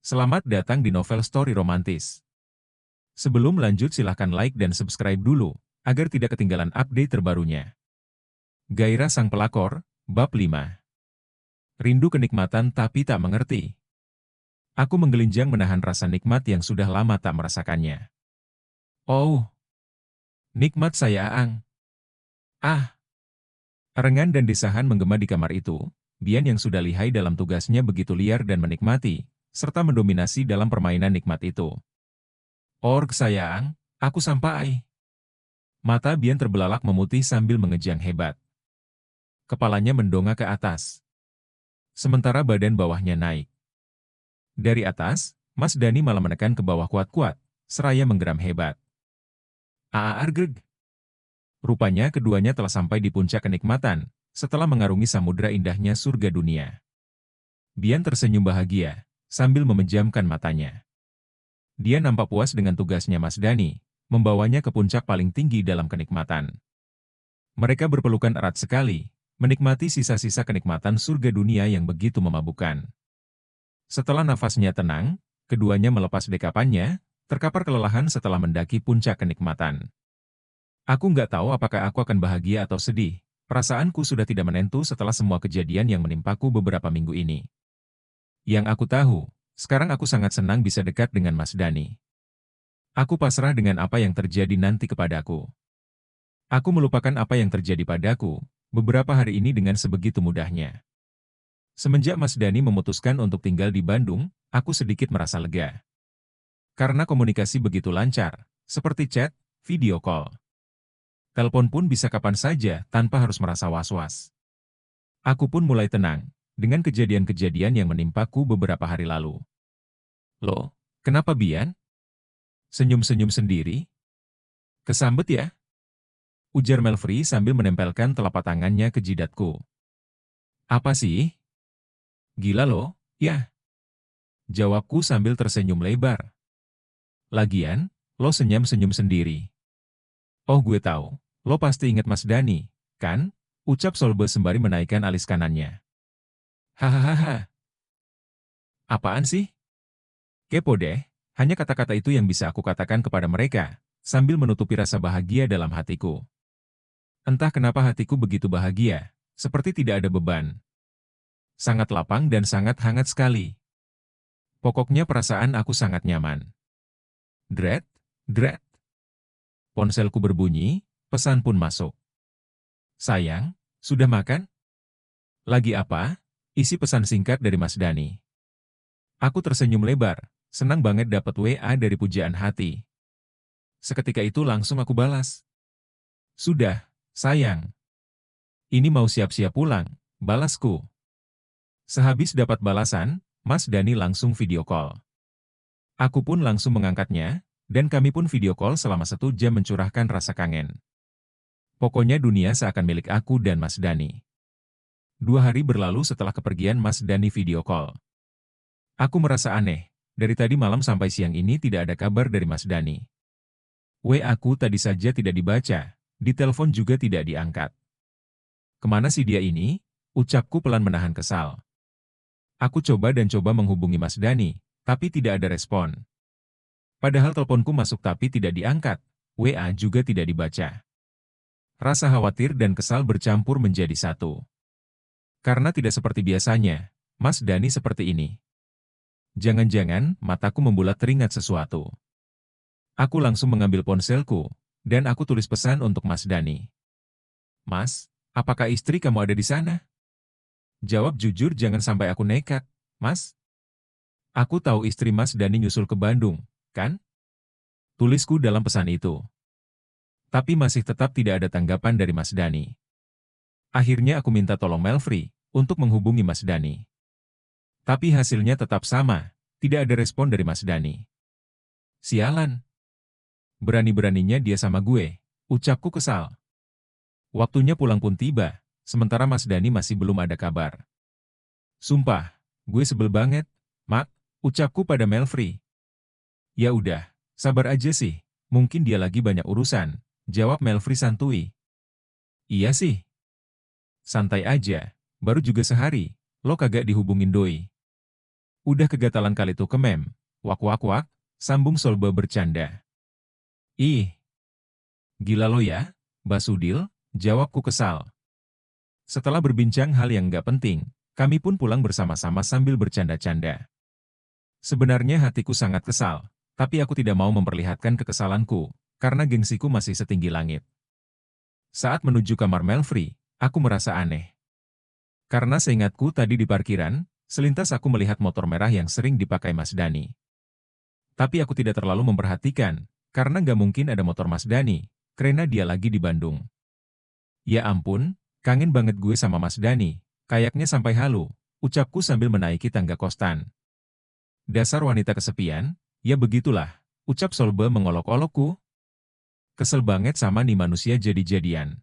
Selamat datang di Novel Story Romantis. Sebelum lanjut silahkan like dan subscribe dulu, agar tidak ketinggalan update terbarunya. Gairah Sang Pelakor, Bab 5. Rindu kenikmatan tapi tak mengerti. Aku menggelinjang menahan rasa nikmat yang sudah lama tak merasakannya. Oh, nikmat saya Aang. Ah, erengan dan desahan menggema di kamar itu. Bian yang sudah lihai dalam tugasnya begitu liar dan menikmati, serta mendominasi dalam permainan nikmat itu. Org sayang, aku sampai. Mata Bian terbelalak memutih sambil mengejang hebat. Kepalanya mendongak ke atas. Sementara badan bawahnya naik. Dari atas, Mas Dani malah menekan ke bawah kuat-kuat, seraya menggeram hebat. Argeg. Rupanya keduanya telah sampai di puncak kenikmatan, setelah mengarungi samudera indahnya surga dunia. Bian tersenyum bahagia, sambil memejamkan matanya. Dia nampak puas dengan tugasnya Mas Dani, membawanya ke puncak paling tinggi dalam kenikmatan. Mereka berpelukan erat sekali, menikmati sisa-sisa kenikmatan surga dunia yang begitu memabukkan. Setelah nafasnya tenang, keduanya melepas dekapannya, terkapar kelelahan setelah mendaki puncak kenikmatan. Aku nggak tahu apakah aku akan bahagia atau sedih. Perasaanku sudah tidak menentu setelah semua kejadian yang menimpaku beberapa minggu ini. Yang aku tahu, sekarang aku sangat senang bisa dekat dengan Mas Dani. Aku pasrah dengan apa yang terjadi nanti kepadaku. Aku melupakan apa yang terjadi padaku beberapa hari ini dengan sebegitu mudahnya. Semenjak Mas Dani memutuskan untuk tinggal di Bandung, aku sedikit merasa lega. Karena komunikasi begitu lancar, seperti chat, video call. Telepon pun bisa kapan saja tanpa harus merasa was-was. Aku pun mulai tenang dengan kejadian-kejadian yang menimpaku beberapa hari lalu. Loh, kenapa Bian? Senyum-senyum sendiri? Kesambet ya? Ujar Melfri sambil menempelkan telapak tangannya ke jidatku. Apa sih? Gila lo, ya? Jawabku sambil tersenyum lebar. Lagian, lo senyum-senyum sendiri. Oh gue tahu, lo pasti inget Mas Dani, kan? Ucap Solbe sembari menaikkan alis kanannya. Hahaha. Apaan sih? Kepo deh, hanya kata-kata itu yang bisa aku katakan kepada mereka, sambil menutupi rasa bahagia dalam hatiku. Entah kenapa hatiku begitu bahagia, seperti tidak ada beban. Sangat lapang dan sangat hangat sekali. Pokoknya perasaan aku sangat nyaman. Dret, dret. Ponselku berbunyi, pesan pun masuk. Sayang, sudah makan? Lagi apa? Isi pesan singkat dari Mas Dani. Aku tersenyum lebar, senang banget dapat WA dari pujaan hati. Seketika itu langsung aku balas. Sudah, sayang. Ini mau siap-siap pulang, balasku. Sehabis dapat balasan, Mas Dani langsung video call. Aku pun langsung mengangkatnya, dan kami pun video call selama 1 jam mencurahkan rasa kangen. Pokoknya dunia seakan milik aku dan Mas Dani. 2 hari berlalu setelah kepergian Mas Dani video call. Aku merasa aneh, dari tadi malam sampai siang ini tidak ada kabar dari Mas Dani. WA aku tadi saja tidak dibaca, di telepon juga tidak diangkat. Kemana sih dia ini? Ucapku pelan menahan kesal. Aku coba dan coba menghubungi Mas Dani, tapi tidak ada respon. Padahal teleponku masuk tapi tidak diangkat, WA juga tidak dibaca. Rasa khawatir dan kesal bercampur menjadi satu. Karena tidak seperti biasanya, Mas Dani seperti ini. Jangan-jangan mataku membulat teringat sesuatu. Aku langsung mengambil ponselku, dan aku tulis pesan untuk Mas Dani. Mas, apakah istri kamu ada di sana? Jawab jujur jangan sampai aku nekat, Mas. Aku tahu istri Mas Dani nyusul ke Bandung, kan? Tulisku dalam pesan itu. Tapi masih tetap tidak ada tanggapan dari Mas Dani. Akhirnya aku minta tolong Melfri untuk menghubungi Mas Dani. Tapi hasilnya tetap sama, tidak ada respon dari Mas Dani. Sialan. Berani-beraninya dia sama gue, ucapku kesal. Waktunya pulang pun tiba, sementara Mas Dani masih belum ada kabar. Sumpah, gue sebel banget, Mak, ucapku pada Melfri. Ya udah, sabar aja sih, mungkin dia lagi banyak urusan, jawab Melfri santuy. Iya sih. Santai aja, baru juga sehari, lo kagak dihubungin doi. Udah kegatalan kali tuh kemem. Wak wak wak, sambung Solbe bercanda. Ih, gila lo ya, Basudil, jawabku kesal. Setelah berbincang hal yang nggak penting, kami pun pulang bersama-sama sambil bercanda-canda. Sebenarnya hatiku sangat kesal, tapi aku tidak mau memperlihatkan kekesalanku, karena gengsiku masih setinggi langit. Saat menuju kamar Melfri, aku merasa aneh. Karena seingatku tadi di parkiran, selintas aku melihat motor merah yang sering dipakai Mas Dani. Tapi aku tidak terlalu memperhatikan, karena nggak mungkin ada motor Mas Dani, karena dia lagi di Bandung. Ya ampun, kangen banget gue sama Mas Dani, kayaknya sampai halu, ucapku sambil menaiki tangga kostan. Dasar wanita kesepian, ya begitulah, ucap Solbe mengolok-olokku. Kesel banget sama nih manusia jadi-jadian.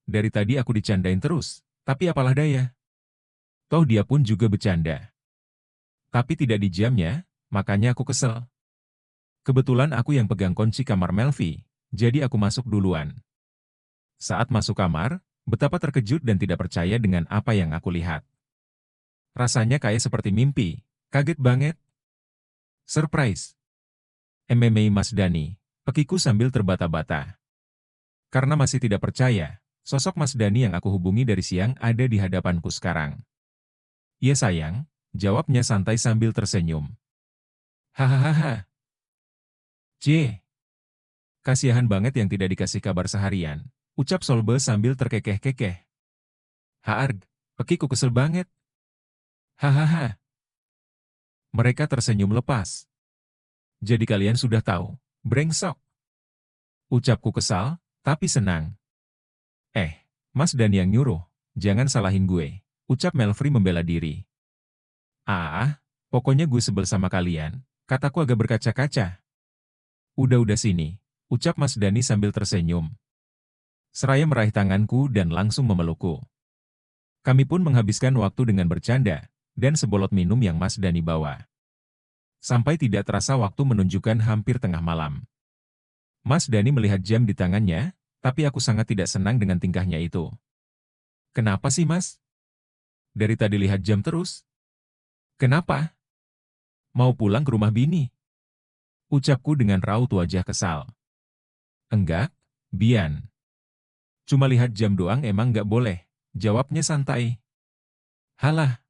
Dari tadi aku dicandain terus, tapi apalah daya. Toh dia pun juga bercanda. Tapi tidak di jamnya, makanya aku kesel. Kebetulan aku yang pegang kunci kamar Melfi, jadi aku masuk duluan. Saat masuk kamar, betapa terkejut dan tidak percaya dengan apa yang aku lihat. Rasanya kayak seperti mimpi, kaget banget. Surprise. MMA Mas Dani, pekiku sambil terbata-bata. Karena masih tidak percaya, sosok Mas Dani yang aku hubungi dari siang ada di hadapanku sekarang. Iya sayang, jawabnya santai sambil tersenyum. Hahaha. C. Kasihan banget yang tidak dikasih kabar seharian, ucap Solbe sambil terkekeh-kekeh. Haarg, pekiku kesel banget. Hahaha. Mereka tersenyum lepas. Jadi kalian sudah tahu, brengsok. Ucapku kesal, tapi senang. Mas Dani yang nyuruh, jangan salahin gue, ucap Melfri membela diri. Pokoknya gue sebel sama kalian, kataku agak berkaca-kaca. Udah sini, ucap Mas Dani sambil tersenyum. Seraya meraih tanganku dan langsung memelukku. Kami pun menghabiskan waktu dengan bercanda, dan sebolot minum yang Mas Dani bawa. Sampai tidak terasa waktu menunjukkan hampir tengah malam. Mas Dani melihat jam di tangannya, tapi aku sangat tidak senang dengan tingkahnya itu. Kenapa sih Mas? Dari tadi lihat jam terus? Kenapa? Mau pulang ke rumah bini? Ucapku dengan raut wajah kesal. Enggak, Bian. Cuma lihat jam doang emang nggak boleh, jawabnya santai. Halah.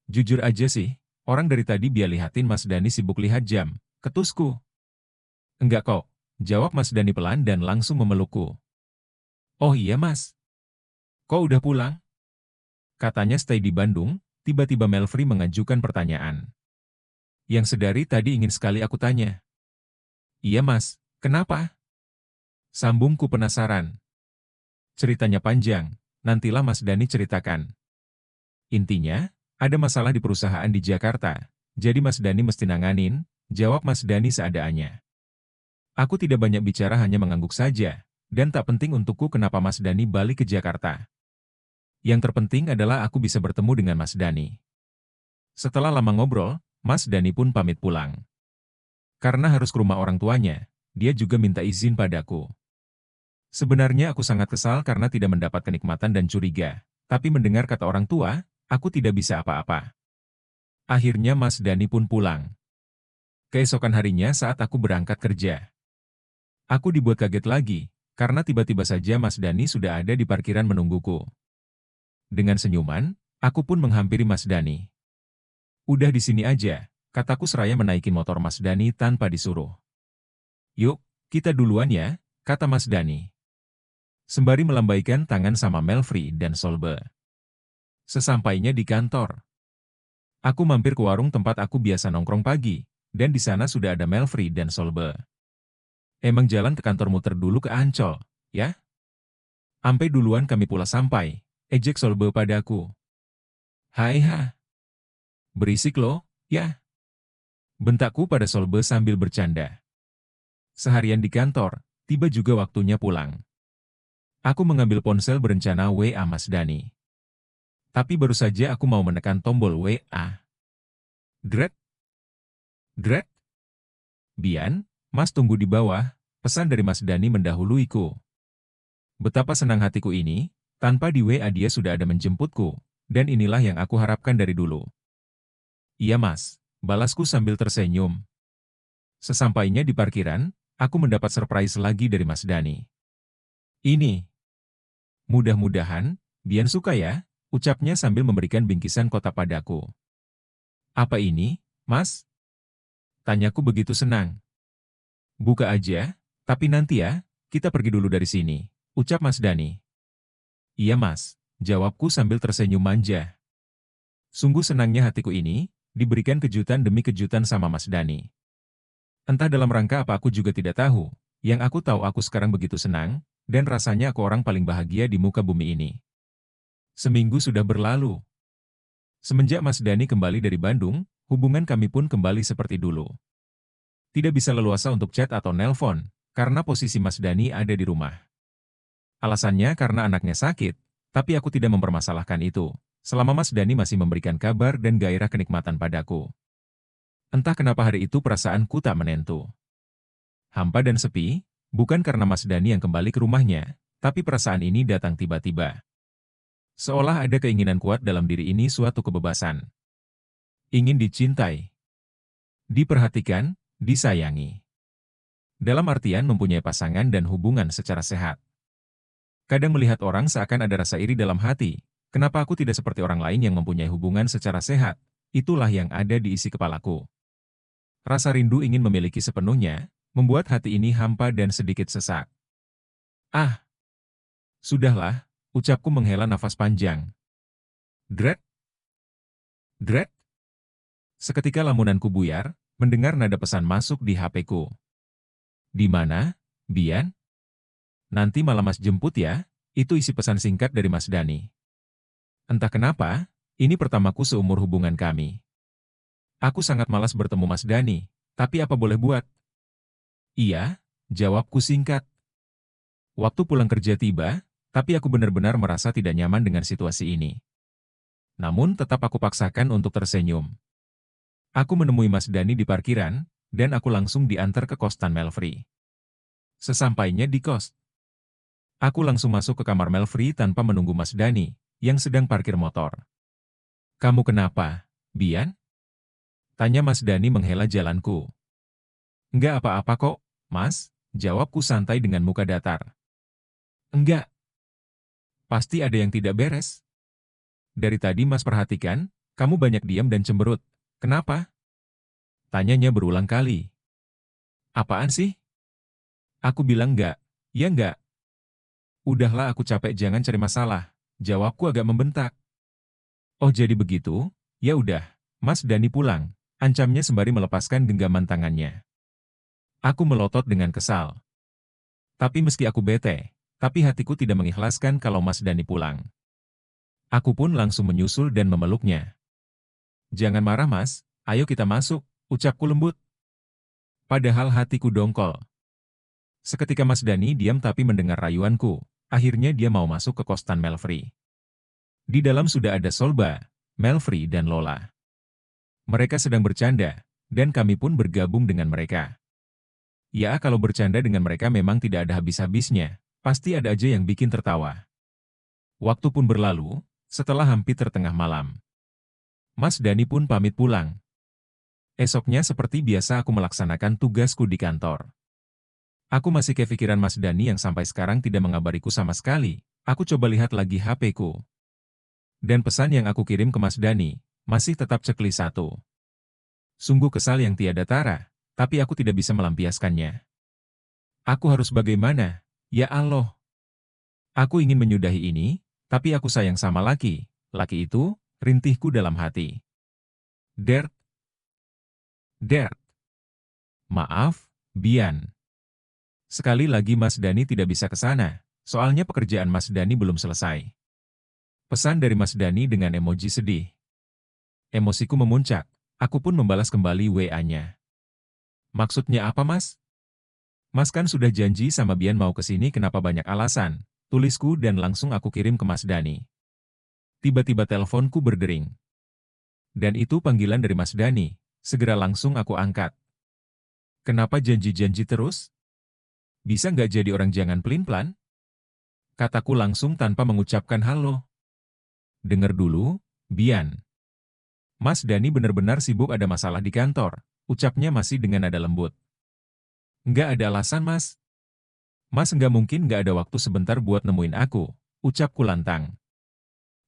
Jujur aja sih, orang dari tadi Bia lihatin Mas Dani sibuk lihat jam, ketusku. Enggak kok, jawab Mas Dani pelan dan langsung memelukku. Oh iya Mas. Kok udah pulang? Katanya stay di Bandung, tiba-tiba Melfri mengajukan pertanyaan. Yang sedari tadi ingin sekali aku tanya. Iya Mas, kenapa? Sambungku penasaran. Ceritanya panjang, nantilah Mas Dani ceritakan. Intinya, ada masalah di perusahaan di Jakarta, jadi Mas Dani mesti nanganin, jawab Mas Dani seadanya. Aku tidak banyak bicara hanya mengangguk saja, dan tak penting untukku kenapa Mas Dani balik ke Jakarta. Yang terpenting adalah aku bisa bertemu dengan Mas Dani. Setelah lama ngobrol, Mas Dani pun pamit pulang. Karena harus ke rumah orang tuanya, dia juga minta izin padaku. Sebenarnya aku sangat kesal karena tidak mendapat kenikmatan dan curiga, tapi mendengar kata orang tua, aku tidak bisa apa-apa. Akhirnya Mas Dani pun pulang. Keesokan harinya saat aku berangkat kerja. Aku dibuat kaget lagi, karena tiba-tiba saja Mas Dani sudah ada di parkiran menungguku. Dengan senyuman, aku pun menghampiri Mas Dani. Udah di sini aja, kataku seraya menaikin motor Mas Dani tanpa disuruh. Yuk, kita duluan ya, kata Mas Dani. Sembari melambaikan tangan sama Melfri dan Solbe. Sesampainya di kantor, aku mampir ke warung tempat aku biasa nongkrong pagi, dan di sana sudah ada Melfri dan Solbe. Emang jalan ke kantor muter dulu ke Ancol, ya? Ampe duluan kami pula sampai, ejek Solbe padaku. Hai ha. Berisik lo, ya? Bentakku pada Solbe sambil bercanda. Seharian di kantor, tiba juga waktunya pulang. Aku mengambil ponsel berencana WA Mas Dani. Tapi baru saja aku mau menekan tombol WA. Dret. Dret. Bian, Mas tunggu di bawah, pesan dari Mas Dani mendahuluiku. Betapa senang hatiku ini, tanpa di WA dia sudah ada menjemputku, dan inilah yang aku harapkan dari dulu. Iya mas, balasku sambil tersenyum. Sesampainya di parkiran, aku mendapat surprise lagi dari Mas Dani. Ini, mudah-mudahan, Bian suka ya, ucapnya sambil memberikan bingkisan kotak padaku. Apa ini, Mas? Tanyaku begitu senang. Buka aja, tapi nanti ya, kita pergi dulu dari sini, ucap Mas Dani. Iya mas, jawabku sambil tersenyum manja. Sungguh senangnya hatiku ini, diberikan kejutan demi kejutan sama Mas Dani. Entah dalam rangka apa aku juga tidak tahu, yang aku tahu aku sekarang begitu senang, dan rasanya aku orang paling bahagia di muka bumi ini. Seminggu sudah berlalu. Semenjak Mas Dani kembali dari Bandung, hubungan kami pun kembali seperti dulu. Tidak bisa leluasa untuk chat atau nelpon, karena posisi Mas Dani ada di rumah. Alasannya karena anaknya sakit, tapi aku tidak mempermasalahkan itu, selama Mas Dani masih memberikan kabar dan gairah kenikmatan padaku. Entah kenapa hari itu perasaanku tak menentu. Hampa dan sepi, bukan karena Mas Dani yang kembali ke rumahnya, tapi perasaan ini datang tiba-tiba. Seolah ada keinginan kuat dalam diri ini suatu kebebasan. Ingin dicintai, diperhatikan, disayangi. Dalam artian mempunyai pasangan dan hubungan secara sehat. Kadang melihat orang seakan ada rasa iri dalam hati, kenapa aku tidak seperti orang lain yang mempunyai hubungan secara sehat, itulah yang ada di isi kepalaku. Rasa rindu ingin memiliki sepenuhnya, membuat hati ini hampa dan sedikit sesak. Ah, sudahlah, ucapku menghela nafas panjang. Dret, dret. Seketika lamunanku buyar, mendengar nada pesan masuk di HP-ku. Di mana, Bian? Nanti malam Mas jemput ya, itu isi pesan singkat dari Mas Dani. Entah kenapa, ini pertamaku seumur hubungan kami. Aku sangat malas bertemu Mas Dani, tapi apa boleh buat? Iya, jawabku singkat. Waktu pulang kerja tiba, tapi aku benar-benar merasa tidak nyaman dengan situasi ini. Namun tetap aku paksakan untuk tersenyum. Aku menemui Mas Dani di parkiran, dan aku langsung diantar ke kos Tan Melfri. Sesampainya di kos, aku langsung masuk ke kamar Melfri tanpa menunggu Mas Dani, yang sedang parkir motor. Kamu kenapa, Bian? Tanya Mas Dani menghela jalanku. Enggak apa-apa kok, Mas, jawabku santai dengan muka datar. Enggak, pasti ada yang tidak beres. Dari tadi Mas perhatikan, kamu banyak diam dan cemberut. Kenapa? Tanyanya berulang kali. Apaan sih? Aku bilang enggak, ya enggak. Udahlah aku capek jangan cari masalah, jawabku agak membentak. Oh jadi begitu? Ya udah, Mas Dani pulang, ancamnya sembari melepaskan genggaman tangannya. Aku melotot dengan kesal. Tapi meski aku bete, tapi hatiku tidak mengikhlaskan kalau Mas Dani pulang. Aku pun langsung menyusul dan memeluknya. Jangan marah Mas, ayo kita masuk, ucapku lembut. Padahal hatiku dongkol. Seketika Mas Dani diam tapi mendengar rayuanku, akhirnya dia mau masuk ke kos Tan Melfri. Di dalam sudah ada Solba, Melfri dan Lola. Mereka sedang bercanda, dan kami pun bergabung dengan mereka. Ya kalau bercanda dengan mereka memang tidak ada habis-habisnya, pasti ada aja yang bikin tertawa. Waktu pun berlalu, setelah hampir tengah malam. Mas Dani pun pamit pulang. Esoknya seperti biasa aku melaksanakan tugasku di kantor. Aku masih kepikiran Mas Dani yang sampai sekarang tidak mengabariku sama sekali. Aku coba lihat lagi HP-ku. Dan pesan yang aku kirim ke Mas Dani, masih tetap checklist 1. Sungguh kesal yang tiada tara, tapi aku tidak bisa melampiaskannya. Aku harus bagaimana? Ya Allah. Aku ingin menyudahi ini, tapi aku sayang sama laki. Laki itu, rintihku dalam hati. Dert. Dert. Maaf, Bian. Sekali lagi Mas Dani tidak bisa ke sana, soalnya pekerjaan Mas Dani belum selesai. Pesan dari Mas Dani dengan emoji sedih. Emosiku memuncak, aku pun membalas kembali WA-nya. Maksudnya apa Mas? Mas kan sudah janji sama Bian mau ke sini kenapa banyak alasan, tulisku dan langsung aku kirim ke Mas Dani. Tiba-tiba teleponku berdering. Dan itu panggilan dari Mas Dani, segera langsung aku angkat. Kenapa janji-janji terus? Bisa nggak jadi orang jangan pelin-pelan? Kataku langsung tanpa mengucapkan halo. Dengar dulu, Bian. Mas Dani benar-benar sibuk, ada masalah di kantor, ucapnya masih dengan nada lembut. Nggak ada alasan, Mas. Mas nggak mungkin nggak ada waktu sebentar buat nemuin aku, ucapku lantang.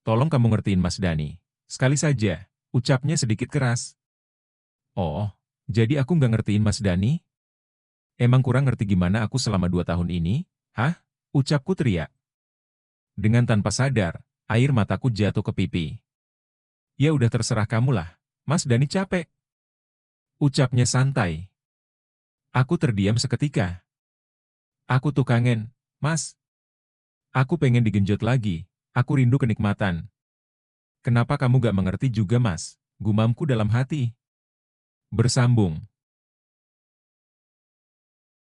Tolong kamu ngertiin Mas Dani. Sekali saja, ucapnya sedikit keras. Oh, jadi aku nggak ngertiin Mas Dani? Emang kurang ngerti gimana aku selama 2 tahun ini? Hah? Ucapku teriak. Dengan tanpa sadar, air mataku jatuh ke pipi. Ya udah terserah kamulah, Mas Dani capek. Ucapnya santai. Aku terdiam seketika. Aku tuh kangen, Mas. Aku pengen digenjot lagi, aku rindu kenikmatan. Kenapa kamu gak mengerti juga, Mas? Gumamku dalam hati. Bersambung.